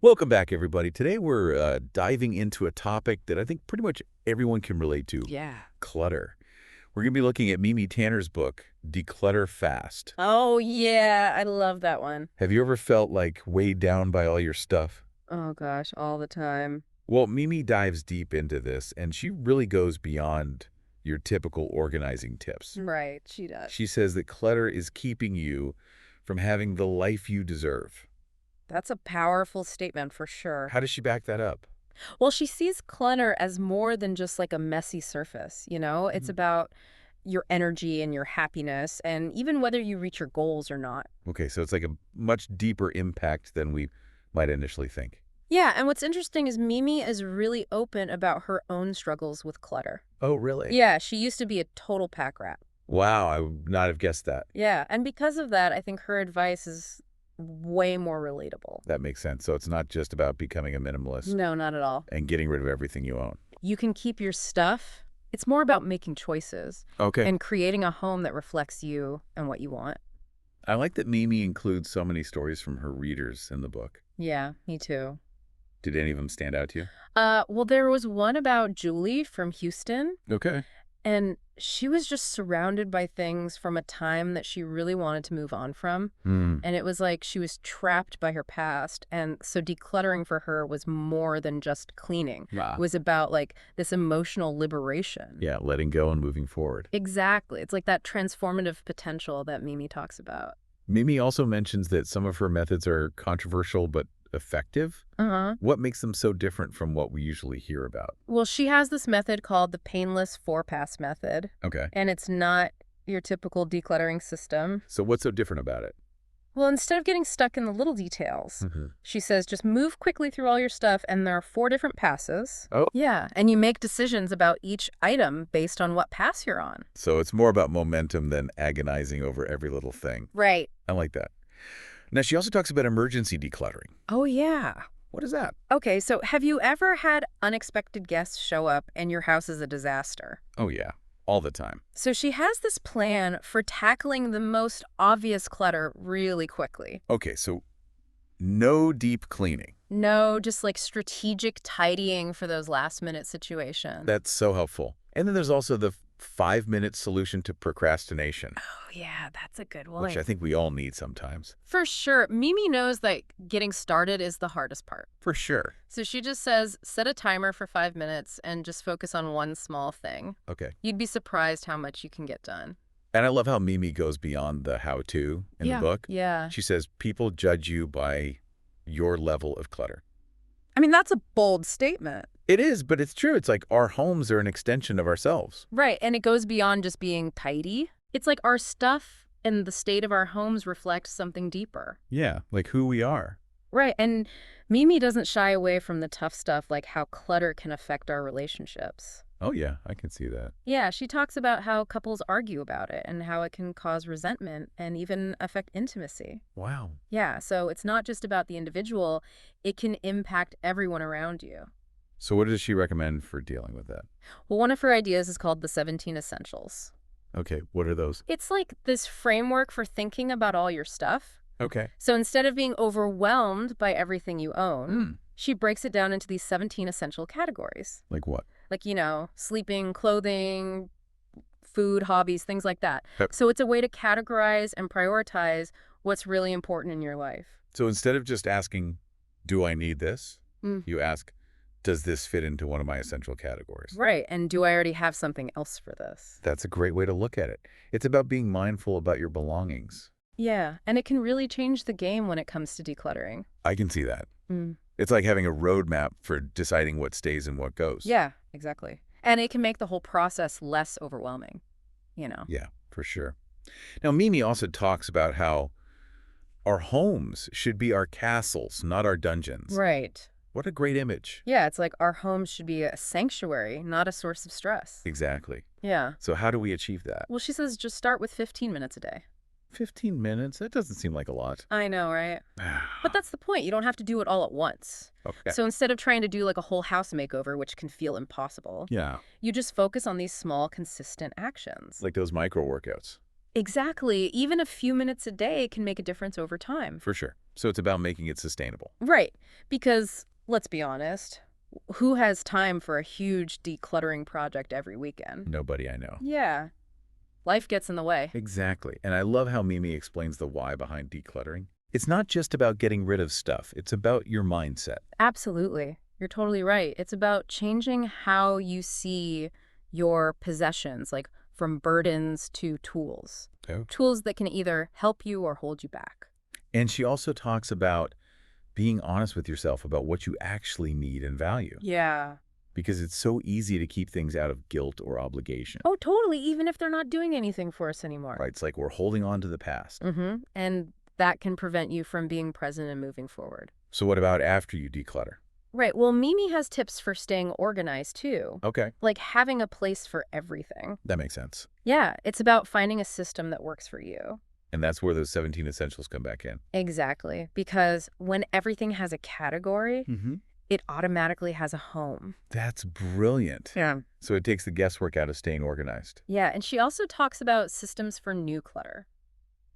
Welcome back, everybody. Today we're diving into a topic that I think pretty much everyone can relate to, Yeah. clutter. We're going to be looking at Mimi Tanner's book, Declutter Fast. Oh, yeah. I love that one. Have you ever felt like weighed down by all your stuff? Oh, gosh, all the time. Well, Mimi dives deep into this, and she really goes beyond your typical organizing tips. Right, she does. She says that clutter is keeping you from having the life you deserve. That's a powerful statement for sure. How does she back that up? Well, she sees clutter as more than just like a messy surface, you know? It's Mhm. about your energy and your happiness and even whether you reach your goals or not. Okay, so it's like a much deeper impact than we might initially think. Yeah, and what's interesting is Mimi is really open about her own struggles with clutter. Oh, really? Yeah, she used to be a total pack rat. Wow, I would not have guessed that. Yeah, and because of that, I think her advice is way more relatable. That makes sense. So it's not just about becoming a minimalist No, not at all. and getting rid of everything you own. You can keep your stuff. It's more about making choices Okay. and creating a home that reflects you and what you want. I like that Mimi includes so many stories from her readers in the book. Yeah, me too. Did any of them stand out to you? Well, there was one about Julie from Houston, Okay. and she was just surrounded by things from a time that she really wanted to move on from. Hmm. And it was like she was trapped by her past. And so decluttering for her was more than just cleaning. Wow. It was about like this emotional liberation. Yeah, letting go and moving forward. Exactly. It's like that transformative potential that Mimi talks about. Mimi also mentions that some of her methods are controversial but effective. Uh-huh. What makes them so different from what we usually hear about? Well, she has this method called the painless four-pass method, Okay. and it's not your typical decluttering system. So what's so different about it? Well, instead of getting stuck in the little details, Mhm. she says just move quickly through all your stuff, and there are 4 different passes. Oh. Yeah, and you make decisions about each item based on what pass you're on. So it's more about momentum than agonizing over every little thing. Right. I like that. Now, she also talks about emergency decluttering. Oh, yeah. What is that? Okay, so have you ever had unexpected guests show up and your house is a disaster? Oh, yeah. All the time. So she has this plan for tackling the most obvious clutter really quickly. Okay, so no deep cleaning. No, just like strategic tidying for those last-minute situations. That's so helpful. And then there's also the 5-minute solution to procrastination, Oh, yeah, that's a good one. which I think we all need sometimes. For sure. Mimi knows that getting started is the hardest part. For sure. So she just says, set a timer for 5 minutes and just focus on one small thing. Okay. You'd be surprised how much you can get done. And I love how Mimi goes beyond the how-to in the book. Yeah. She says people judge you by your level of clutter. I mean, that's a bold statement. It is, but it's true. It's like our homes are an extension of ourselves. Right, and it goes beyond just being tidy. It's like our stuff and the state of our homes reflect something deeper. Yeah, like who we are. Right, and Mimi doesn't shy away from the tough stuff like how clutter can affect our relationships. Oh, yeah, I can see that. Yeah, she talks about how couples argue about it and how it can cause resentment and even affect intimacy. Wow. Yeah, so it's not just about the individual, it can impact everyone around you. So what does she recommend for dealing with that? Well, one of her ideas is called the 17 Essentials. Okay, what are those? It's like this framework for thinking about all your stuff. Okay. So instead of being overwhelmed by everything you own, she breaks it down into these 17 essential categories. Like what? Like, sleeping, clothing, food, hobbies, things like that. Yep. So it's a way to categorize and prioritize what's really important in your life. So instead of just asking, do I need this? Mm. You ask, does this fit into one of my essential categories? Right. And do I already have something else for this? That's a great way to look at it. It's about being mindful about your belongings. Yeah. And it can really change the game when it comes to decluttering. I can see that. Mm. It's like having a roadmap for deciding what stays and what goes. Yeah, exactly. And it can make the whole process less overwhelming, Yeah, for sure. Now, Mimi also talks about how our homes should be our castles, not our dungeons. Right. What a great image. Yeah, it's like our home should be a sanctuary, not a source of stress. Exactly. Yeah. So how do we achieve that? Well, she says just start with 15 minutes a day. 15 minutes? That doesn't seem like a lot. I know, right? But that's the point. You don't have to do it all at once. Okay. So instead of trying to do like a whole house makeover, which can feel impossible, Yeah, you just focus on these small, consistent actions. like those micro workouts. Exactly. Even a few minutes a day can make a difference over time. For sure. So it's about making it sustainable. Right. Because, let's be honest, who has time for a huge decluttering project every weekend? Nobody I know. Yeah. Life gets in the way. Exactly. And I love how Mimi explains the why behind decluttering. It's not just about getting rid of stuff. It's about your mindset. Absolutely. You're totally right. It's about changing how you see your possessions, like from burdens to tools. Oh. Tools that can either help you or hold you back. And she also talks about being honest with yourself about what you actually need and value. Yeah. Because it's so easy to keep things out of guilt or obligation. Oh, totally. Even if they're not doing anything for us anymore. Right? It's like we're holding on to the past. And that can prevent you from being present and moving forward. So what about after you declutter? Right. Well, Mimi has tips for staying organized, too. Okay. Like having a place for everything. That makes sense. Yeah, it's about finding a system that works for you. And that's where those 17 essentials come back in. Exactly. Because when everything has a category, it automatically has a home. That's brilliant. Yeah. So it takes the guesswork out of staying organized. Yeah, and she also talks about systems for new clutter.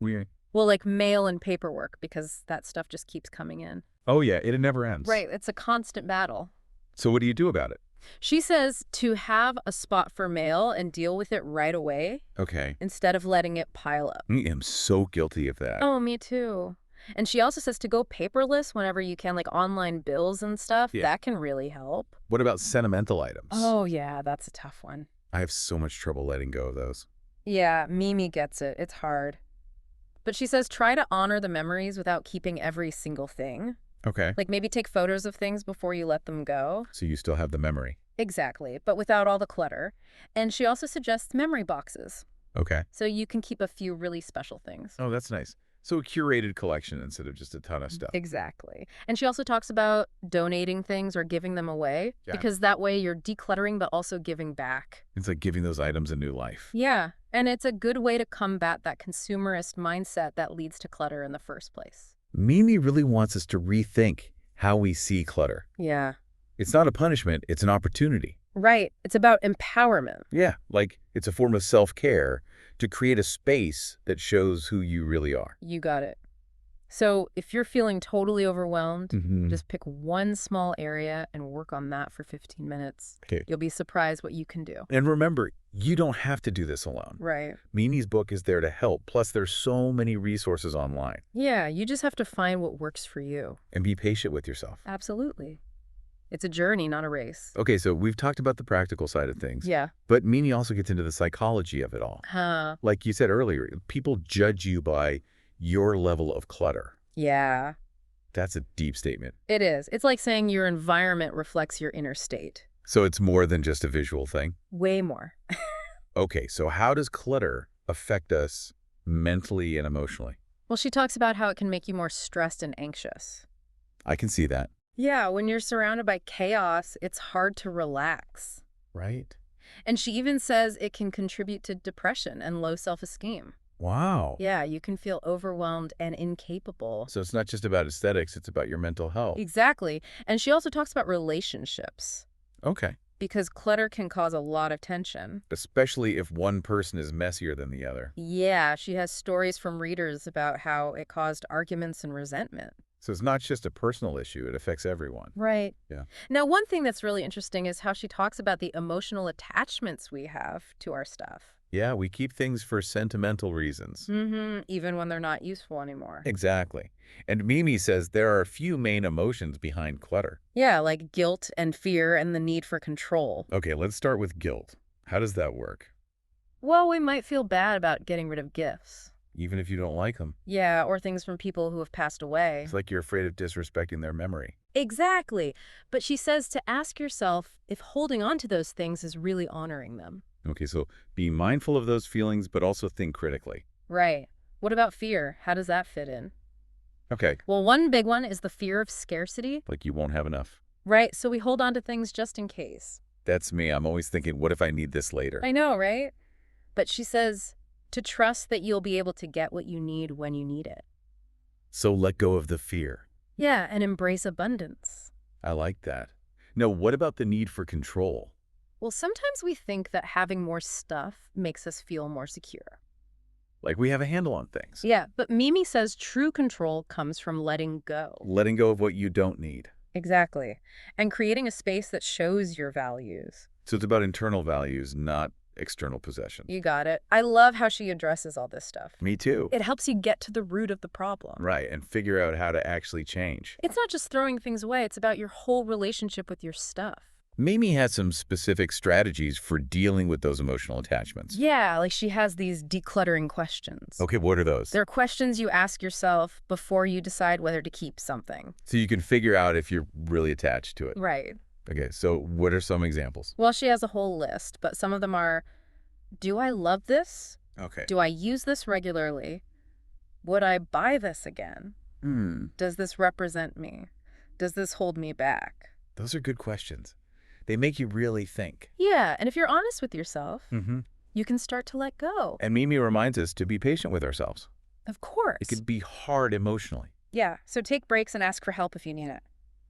Weird. Well, like mail and paperwork, because that stuff just keeps coming in. Oh, yeah. It never ends. Right. It's a constant battle. So what do you do about it? She says to have a spot for mail and deal with it right away Okay. instead of letting it pile up. I am so guilty of that. Oh, me too. And she also says to go paperless whenever you can, like online bills and stuff. Yeah. That can really help. What about sentimental items? Oh, yeah, that's a tough one. I have so much trouble letting go of those. Yeah, Mimi gets it. It's hard. But she says try to honor the memories without keeping every single thing. Okay. Like maybe take photos of things before you let them go. So you still have the memory. Exactly, but without all the clutter. And she also suggests memory boxes, Okay. so you can keep a few really special things. Oh, that's nice. So a curated collection instead of just a ton of stuff. Exactly. And she also talks about donating things or giving them away, Yeah. because that way you're decluttering but also giving back. It's like giving those items a new life. Yeah, and it's a good way to combat that consumerist mindset that leads to clutter in the first place. Mimi really wants us to rethink how we see clutter. Yeah. It's not a punishment, it's an opportunity. Right. It's about empowerment. Yeah, like it's a form of self-care to create a space that shows who you really are. You got it. So if you're feeling totally overwhelmed, just pick one small area and work on that for 15 minutes. Okay. You'll be surprised what you can do. And remember, you don't have to do this alone. Right. Mimi's book is there to help, plus there's so many resources online. Yeah, you just have to find what works for you. And be patient with yourself. Absolutely. It's a journey, not a race. Okay, so we've talked about the practical side of things. Yeah. But Mimi also gets into the psychology of it all. Huh. Like you said earlier, people judge you by your level of clutter. Yeah. That's a deep statement. It is. It's like saying your environment reflects your inner state. So it's more than just a visual thing? Way more. Okay, so how does clutter affect us mentally and emotionally? Well, she talks about how it can make you more stressed and anxious. I can see that. Yeah, when you're surrounded by chaos, it's hard to relax. Right? And she even says it can contribute to depression and low self-esteem. Wow. Yeah, you can feel overwhelmed and incapable. So it's not just about aesthetics, it's about your mental health. Exactly. And she also talks about relationships, Okay. because clutter can cause a lot of tension. Especially if one person is messier than the other. Yeah, she has stories from readers about how it caused arguments and resentment. So it's not just a personal issue, it affects everyone. Right. Yeah. Now, one thing that's really interesting is how she talks about the emotional attachments we have to our stuff. Yeah, we keep things for sentimental reasons. Even when they're not useful anymore. Exactly. And Mimi says there are a few main emotions behind clutter. Yeah, like guilt and fear and the need for control. Okay, let's start with guilt. How does that work? Well, we might feel bad about getting rid of gifts. Even if you don't like them. Yeah, or things from people who have passed away. It's like you're afraid of disrespecting their memory. Exactly. But she says to ask yourself if holding on to those things is really honoring them. Okay, so be mindful of those feelings, but also think critically. Right. What about fear? How does that fit in? Okay, Well, one big one is the fear of scarcity. like you won't have enough. Right, so we hold on to things just in case. That's me. I'm always thinking, what if I need this later? I know, right? But she says to trust that you'll be able to get what you need when you need it. So let go of the fear. Yeah, and embrace abundance. I like that. Now, what about the need for control? Well, sometimes we think that having more stuff makes us feel more secure. Like we have a handle on things. Yeah, but Mimi says true control comes from letting go. Letting go of what you don't need. Exactly. And creating a space that shows your values. So it's about internal values, not external possessions. You got it. I love how she addresses all this stuff. Me too. It helps you get to the root of the problem. Right, and figure out how to actually change. It's not just throwing things away, it's about your whole relationship with your stuff. Mimi has some specific strategies for dealing with those emotional attachments. Yeah, like she has these decluttering questions. Okay, what are those? They're questions you ask yourself before you decide whether to keep something. So you can figure out if you're really attached to it. Right. Okay, so what are some examples? Well, she has a whole list, but some of them are, do I love this? Okay. Do I use this regularly? Would I buy this again? Does this represent me? Does this hold me back? Those are good questions. They make you really think. Yeah, and if you're honest with yourself, Mm-hmm. you can start to let go. And Mimi reminds us to be patient with ourselves. Of course. It could be hard emotionally. Yeah, so take breaks and ask for help if you need it.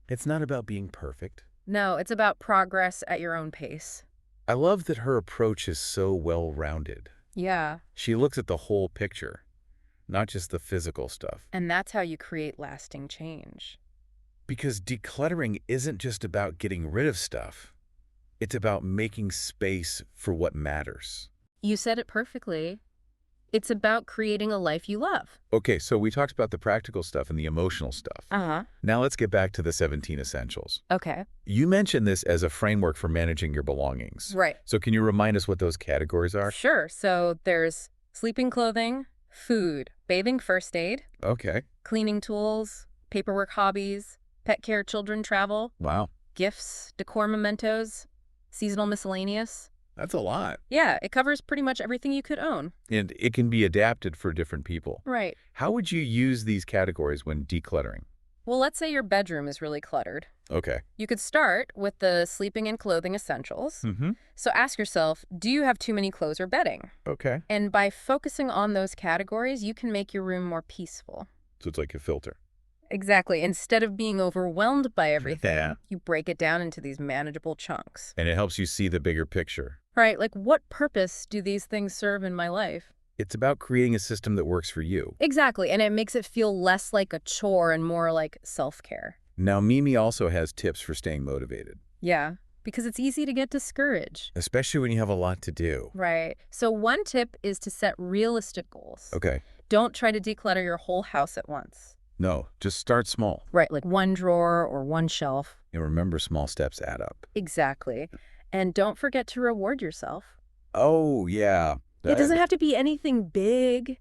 It's not about being perfect. No, it's about progress at your own pace. I love that her approach is so well-rounded. Yeah, She looks at the whole picture, not just the physical stuff. and that's how you create lasting change. Because decluttering isn't just about getting rid of stuff. It's about making space for what matters. You said it perfectly. It's about creating a life you love. Okay, so we talked about the practical stuff and the emotional stuff. Uh-huh. Now let's get back to the 17 essentials. Okay. You mentioned this as a framework for managing your belongings. Right. So can you remind us what those categories are? Sure. So there's sleeping clothing, food, bathing first aid, Okay. cleaning tools, paperwork hobbies, pet care, children travel, Wow. gifts, decor mementos, seasonal miscellaneous. That's a lot. Yeah, it covers pretty much everything you could own. And it can be adapted for different people. Right. How would you use these categories when decluttering? Well, let's say your bedroom is really cluttered. Okay. You could start with the sleeping and clothing essentials. Mm-hmm. So ask yourself, do you have too many clothes or bedding? Okay. And by focusing on those categories, you can make your room more peaceful. So it's like a filter. Exactly. Instead of being overwhelmed by everything, Yeah. you break it down into these manageable chunks. And it helps you see the bigger picture. Right, like what purpose do these things serve in my life? It's about creating a system that works for you. Exactly, and it makes it feel less like a chore and more like self-care. Now, Mimi also has tips for staying motivated, Yeah, because it's easy to get discouraged. especially when you have a lot to do. Right. So one tip is to set realistic goals. Okay. Don't try to declutter your whole house at once. No, just start small. Right, like one drawer or one shelf. And remember, small steps add up. Exactly. And don't forget to reward yourself. Oh, yeah. It doesn't have to be anything big,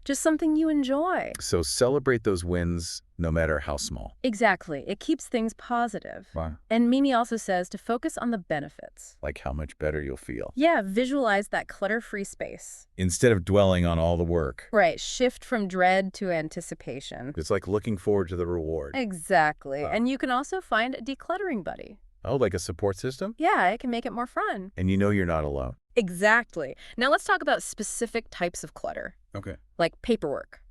just something you enjoy. So celebrate those wins, no matter how small. Exactly. It keeps things positive. Wow. And Mimi also says to focus on the benefits. Like how much better you'll feel. Yeah, visualize that clutter-free space. Instead of dwelling on all the work. Right, shift from dread to anticipation. It's like looking forward to the reward. Exactly. Wow. And you can also find a decluttering buddy. Oh, like a support system? Yeah, it can make it more fun. And you know you're not alone. Exactly. Now let's talk about specific types of clutter, Okay. like paperwork.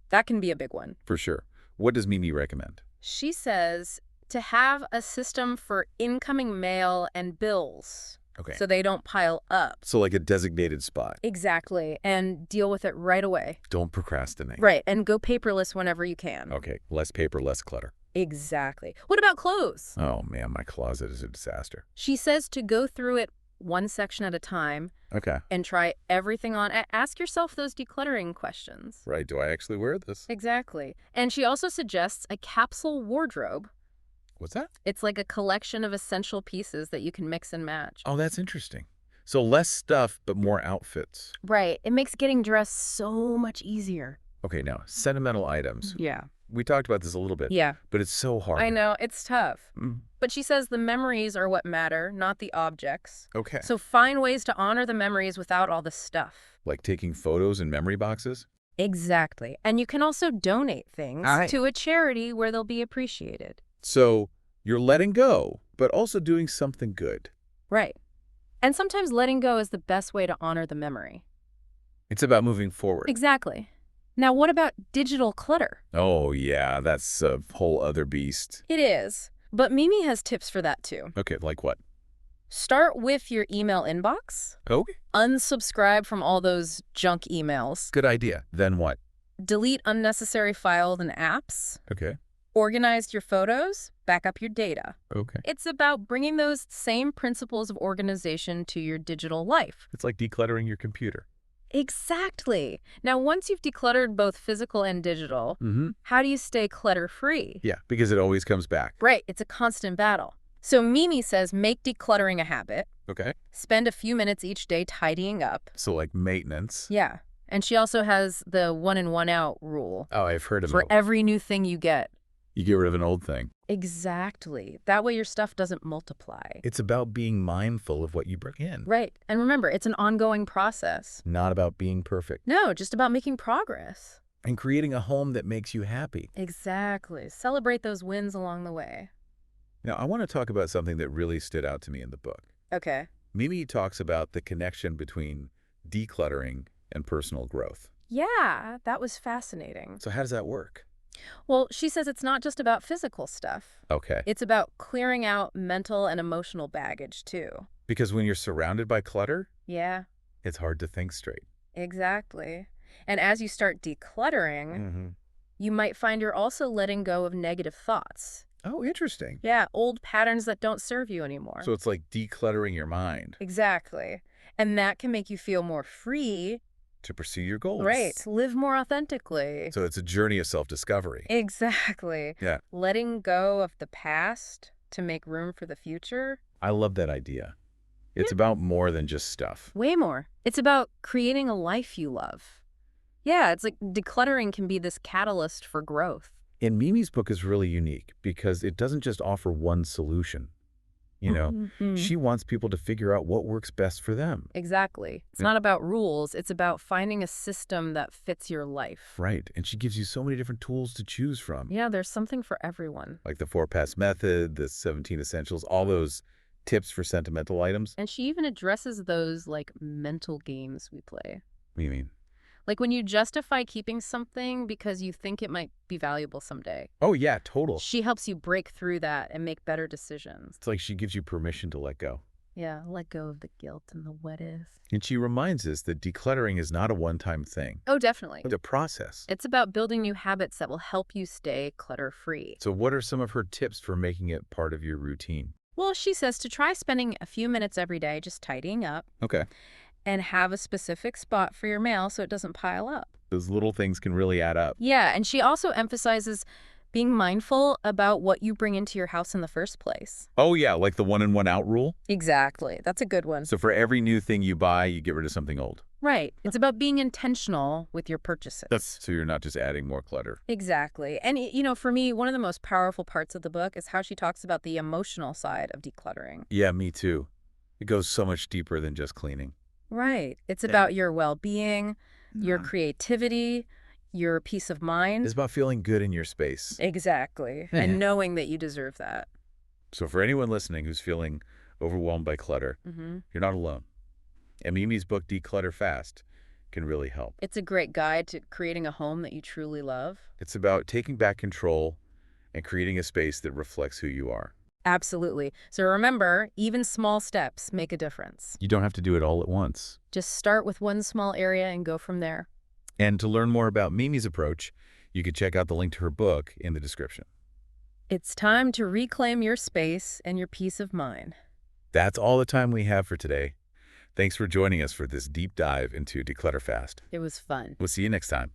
That can be a big one. For sure. What does Mimi recommend? She says to have a system for incoming mail and bills Okay. so they don't pile up. So like a designated spot. Exactly. And deal with it right away. Don't procrastinate. Right. And go paperless whenever you can. Okay. Less paper, less clutter. Exactly. What about clothes? Oh, man, my closet is a disaster. She says to go through it one section at a time Okay. and try everything on. Ask yourself those decluttering questions. Right. Do I actually wear this? Exactly. And she also suggests a capsule wardrobe. What's that? It's like a collection of essential pieces that you can mix and match. Oh, that's interesting. So less stuff, but more outfits. Right. It makes getting dressed so much easier. Okay, now, sentimental items. Yeah. We talked about this a little bit. Yeah. But it's so hard. I know. It's tough. Mm. But she says the memories are what matter, not the objects. Okay. So find ways to honor the memories without all the stuff. Like taking photos in memory boxes? Exactly. And you can also donate things Aye. to a charity where they'll be appreciated. So you're letting go, but also doing something good. Right. And sometimes letting go is the best way to honor the memory. It's about moving forward. Exactly. Now, what about digital clutter? Oh, yeah, that's a whole other beast. It is. But Mimi has tips for that too. Okay, like what? Start with your email inbox. Okay. Unsubscribe from all those junk emails. Good idea. Then what? Delete unnecessary files and apps. Okay. Organize your photos. Back up your data. Okay. It's about bringing those same principles of organization to your digital life. It's like decluttering your computer. Exactly. Now, once you've decluttered both physical and digital, how do you stay clutter-free? Yeah, because it always comes back. Right. It's a constant battle. So Mimi says make decluttering a habit. Okay. Spend a few minutes each day tidying up. So like maintenance. Yeah. And she also has the one in, one out rule. Oh, I've heard For about. every new thing you get. You get rid of an old thing. Exactly. That way your stuff doesn't multiply. It's about being mindful of what you bring in. Right. And remember, it's an ongoing process. Not about being perfect. No, just about making progress. And creating a home that makes you happy. Exactly. Celebrate those wins along the way. Now, I want to talk about something that really stood out to me in the book. Okay. Mimi talks about the connection between decluttering and personal growth. Yeah, that was fascinating. So how does that work? Well, she says it's not just about physical stuff. Okay. It's about clearing out mental and emotional baggage, too. Because when you're surrounded by clutter, Yeah, it's hard to think straight. exactly. And as you start decluttering, you might find you're also letting go of negative thoughts. Oh, interesting. Yeah, old patterns that don't serve you anymore. So it's like decluttering your mind Exactly. And that can make you feel more free, to pursue your goals. right? Live more authentically. So it's a journey of self-discovery. Exactly. Yeah. Letting go of the past to make room for the future. I love that idea. It's about more than just stuff. Way more. It's about creating a life you love. Yeah, it's like decluttering can be this catalyst for growth. And Mimi's book is really unique because it doesn't just offer one solution. She wants people to figure out what works best for them. Exactly. It's Yeah. not about rules. It's about finding a system that fits your life. Right. And she gives you so many different tools to choose from. Yeah, there's something for everyone. Like the 4-pass method, the 17 essentials, all those tips for sentimental items. And she even addresses those like mental games we play. What do you mean? Like when you justify keeping something because you think it might be valuable someday. Oh, yeah, total. She helps you break through that and make better decisions. It's like she gives you permission to let go. Yeah, let go of the guilt and the what if. And she reminds us that decluttering is not a one-time thing. Oh, definitely. It's a process. It's about building new habits that will help you stay clutter-free. So what are some of her tips for making it part of your routine? Well, she says to try spending a few minutes every day just tidying up Okay. and have a specific spot for your mail so it doesn't pile up. Those little things can really add up. Yeah, and she also emphasizes being mindful about what you bring into your house in the first place. Oh, yeah, like the 1 in, 1 out rule. Exactly. That's a good one. So for every new thing you buy, you get rid of something old. Right. It's about being intentional with your purchases. So you're not just adding more clutter. Exactly. And, for me, one of the most powerful parts of the book is how she talks about the emotional side of decluttering. Yeah, me too. It goes so much deeper than just cleaning. Right. It's about your well-being, your creativity, your peace of mind. It's about feeling good in your space. Exactly. Yeah. And knowing that you deserve that. So for anyone listening who's feeling overwhelmed by clutter, you're not alone. And Mimi's book, Declutter Fast, can really help. It's a great guide to creating a home that you truly love. It's about taking back control and creating a space that reflects who you are. Absolutely. So remember, even small steps make a difference. You don't have to do it all at once. Just start with one small area and go from there. And to learn more about Mimi's approach, you could check out the link to her book in the description. It's time to reclaim your space and your peace of mind. That's all the time we have for today. Thanks for joining us for this deep dive into Declutter Fast. It was fun. We'll see you next time.